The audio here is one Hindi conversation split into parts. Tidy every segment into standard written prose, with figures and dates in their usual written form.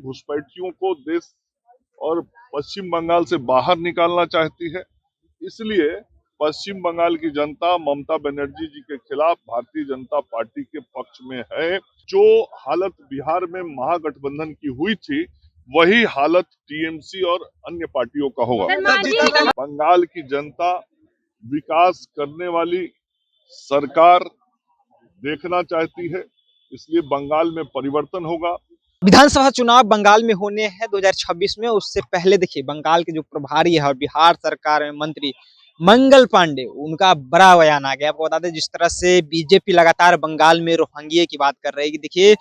घुसपैठियों को देश और पश्चिम बंगाल से बाहर निकालना चाहती है। इसलिए पश्चिम बंगाल की जनता ममता बनर्जी जी के खिलाफ भारतीय जनता पार्टी के पक्ष में है। जो हालत बिहार में महागठबंधन की हुई थी, वही हालत टीएमसी और अन्य पार्टियों का होगा। बंगाल की जनता विकास करने वाली सरकार देखना चाहती है, इसलिए बंगाल में परिवर्तन होगा। विधानसभा चुनाव बंगाल में होने हैं 2026 में। उससे पहले देखिए बंगाल के जो प्रभारी है और बिहार सरकार में मंत्री मंगल पांडे, उनका बड़ा बयान आ गया। आपको बता दें, जिस तरह से बीजेपी लगातार बंगाल में रोहिंग्या की बात कर रही है कि देखिए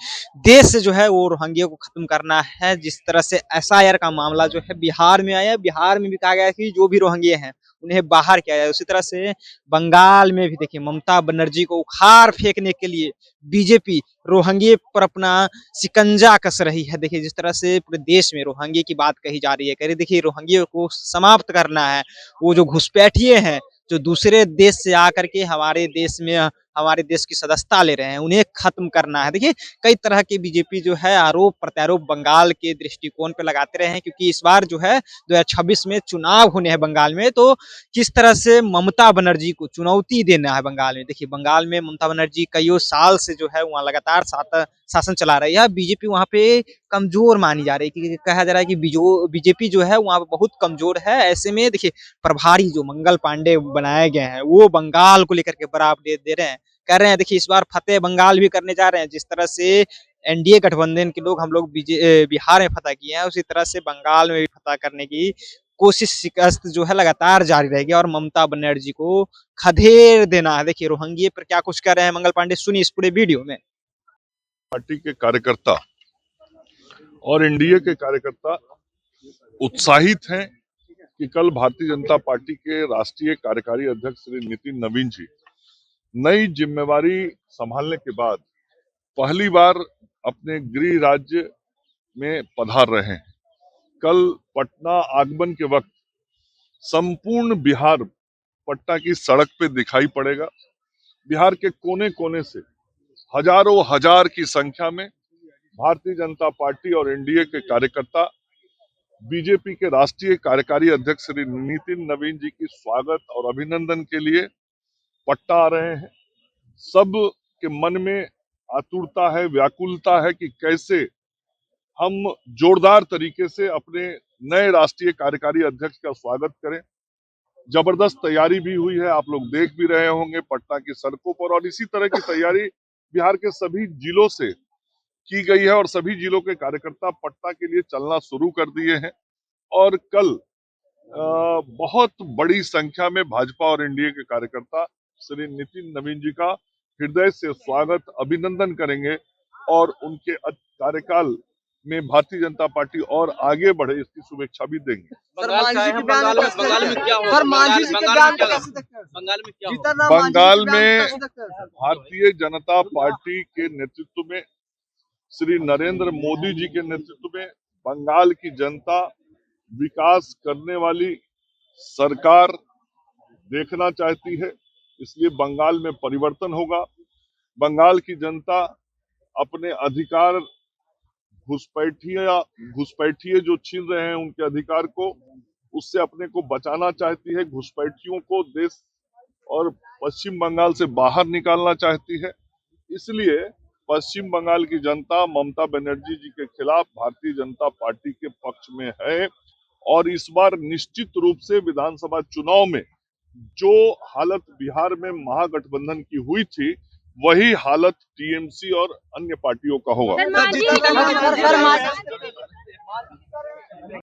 देश से जो है वो रोहिंग्या को खत्म करना है। जिस तरह से एसआईआर का मामला जो है बिहार में आया, बिहार में भी कहा गया कि जो भी रोहिंग्या हैं उन्हें बाहर किया जाए। उसी तरह से बंगाल में भी देखिए ममता बनर्जी को उखाड़ फेंकने के लिए बीजेपी रोहिंग्या पर अपना शिकंजा कस रही है। देखिए जिस तरह से पूरे देश में रोहिंग्या की बात कही जा रही है, कह रही देखिए रोहिंग्या को समाप्त करना है। वो जो घुसपैठिए हैं, जो दूसरे देश से आकर के हमारे देश की सदस्यता ले रहे हैं, उन्हें खत्म करना है। देखिए कई तरह के बीजेपी जो है आरोप प्रत्यारोप बंगाल के दृष्टिकोण पे लगाते रहे हैं, क्योंकि इस बार जो है 2026 में चुनाव होने हैं बंगाल में। तो किस तरह से ममता बनर्जी को चुनौती देना है बंगाल में। देखिए बंगाल में ममता बनर्जी कईयों साल से जो है वहाँ लगातार शासन चला रही है। बीजेपी वहाँ पे कमजोर मानी जा रही है, क्योंकि कहा जा रहा है कि बीजेपी जो है वहाँ पे बहुत कमजोर है। ऐसे में देखिए प्रभारी जो मंगल पांडे बनाए गए हैं, वो बंगाल को लेकर के बड़ा अपडेट दे रहे हैं। कह रहे हैं देखिए इस बार फतेह बंगाल भी करने जा रहे हैं। जिस तरह से एनडीए गठबंधन के लोग हम लोग बिहार में फतह किए हैं, उसी तरह से बंगाल में भी फतह करने की कोशिश शिकस्त जो है लगातार जारी रहेगी और ममता बनर्जी को खदेड़ देना है। देखिए रोहिंग्या पर क्या कुछ कर रहे हैं मंगल पांडे, सुनिए इस पूरे वीडियो में। पार्टी के कार्यकर्ता और एनडीए के कार्यकर्ता उत्साहित हैं कि कल भारतीय जनता पार्टी के राष्ट्रीय कार्यकारी अध्यक्ष श्री नितिन नवीन जी नई जिम्मेवारी संभालने के बाद पहली बार अपने गृह राज्य में पधार रहे हैं। कल पटना आगमन के वक्त संपूर्ण बिहार पटना की सड़क पे दिखाई पड़ेगा। बिहार के कोने कोने से हजारों हजार की संख्या में भारतीय जनता पार्टी और एनडीए के कार्यकर्ता बीजेपी के राष्ट्रीय कार्यकारी अध्यक्ष श्री नितिन नवीन जी की स्वागत और अभिनंदन के लिए पटना आ रहे हैं। सब के मन में आतुरता है, व्याकुलता है कि कैसे हम जोरदार तरीके से अपने नए राष्ट्रीय कार्यकारी अध्यक्ष का स्वागत करें। जबरदस्त तैयारी भी हुई है, आप लोग देख भी रहे होंगे पटना की सड़कों पर, और इसी तरह की तैयारी बिहार के सभी जिलों से की गई है और सभी जिलों के कार्यकर्ता पटना के लिए चलना शुरू कर दिए हैं। और कल बहुत बड़ी संख्या में भाजपा और एनडीए के कार्यकर्ता श्री नितिन नवीन जी का हृदय से स्वागत अभिनंदन करेंगे और उनके कार्यकाल में भारतीय जनता पार्टी और आगे बढ़े इसकी शुभेच्छा भी देंगे। बंगाल में भारतीय जनता पार्टी के नेतृत्व में श्री नरेंद्र मोदी जी के नेतृत्व में बंगाल की जनता विकास करने वाली सरकार देखना चाहती है, इसलिए बंगाल में परिवर्तन होगा। बंगाल की जनता अपने अधिकार घुसपैठिए जो छीन रहे हैं उनके अधिकार को, उससे अपने को बचाना चाहती है। घुसपैठियों को देश और पश्चिम बंगाल से बाहर निकालना चाहती है। इसलिए पश्चिम बंगाल की जनता ममता बनर्जी जी के खिलाफ भारतीय जनता पार्टी के पक्ष में है और इस बार निश्चित रूप से विधानसभा चुनाव में जो हालत बिहार में महागठबंधन की हुई थी, वही हालत टीएमसी और अन्य पार्टियों का होगा।